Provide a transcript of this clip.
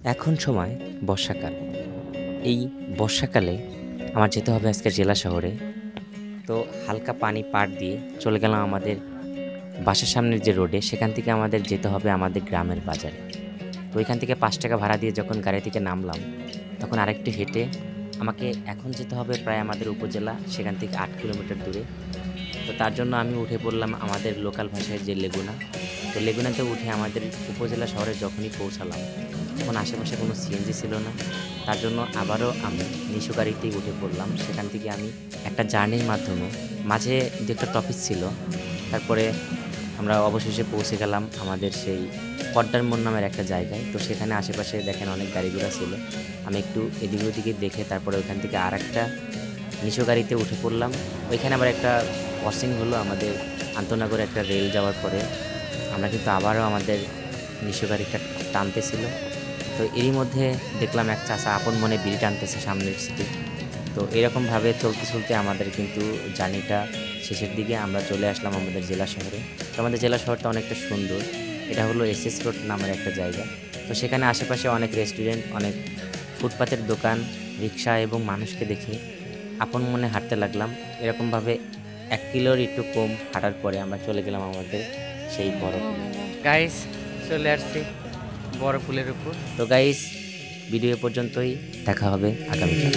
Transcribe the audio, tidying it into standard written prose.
এখন সময় বর্ষাকাল। এই বর্ষাকালে আমার যেতে হবে আজকে জেলা শহরে। তো হালকা পানি পাড় দিয়ে চলে গেলাম আমাদের বাসার সামনের যে রোডে, সেখান থেকে আমাদের যেতে হবে আমাদের গ্রামের বাজারে। তো ওইখান থেকে ৳৫ ভাড়া দিয়ে যখন গাড়ি থেকে নামলাম, তখন আরেকটু হেঁটে আমাকে এখন যেতে হবে প্রায় আমাদের উপজেলা, সেখান থেকে ৮ কিলোমিটার দূরে। তো তার জন্য আমি উঠে পড়লাম আমাদের লোকাল ভাষায় যে লেগুনা। তো লেগুনাতে উঠে আমাদের উপজেলা শহরে যখনই পৌঁছালাম, তখন আশেপাশে কোনো সিএনজি ছিল না। তার জন্য আবারও আমি নিশু গাড়িতেই উঠে পড়লাম। সেখান থেকে আমি একটা জার্নির মাধ্যমে মাঝে ২-১টা টপিক ছিল। তারপরে আমরা অবশেষে পৌঁছে গেলাম আমাদের সেই পদ্মার মোড় নামের একটা জায়গায়। তো সেখানে আশেপাশে দেখেন অনেক গাড়ি-ঘোড়া ছিল। আমি একটু এদিক ওদিকে দেখে তারপরে ওইখান থেকে আরেকটা নিশু গাড়িতে উঠে পড়লাম। ওইখানে আবার একটা ক্রসিং হলো আমাদের আন্তনগরে একটা রেল যাওয়ার পরে। আমরা কিন্তু আবারও আমাদের নিশু গাড়িটা টানতেছিল। তো এরই মধ্যে দেখলাম এক চাচা আপন মনে বিড়ি টানতেছে সামনের সিটে। তো এরকমভাবে চলতে, চলতে আমাদের কিন্তু জার্নিটা শেষের দিকে আমরা চলে আসলাম আমাদের জেলা শহরে। তো আমাদের জেলা শহরটা অনেকটা সুন্দর। এটা হলো এসএস রোড নামের একটা জায়গা। তো সেখানে আশেপাশে অনেক রেস্টুরেন্ট, অনেক ফুটপাতের দোকান, রিক্সা এবং মানুষকে দেখে আপন মনে হাঁটতে লাগলাম। এরকমভাবে ১ কিলোর একটু কম হাঁটার পরে আমরা চলে গেলাম আমাদের সেই বড়পুলে। গাইস, চলে আসছি বড় পুলের উপর। তো গাইস, ভিডিও এ পর্যন্তই। দেখা হবে আগামীকাল।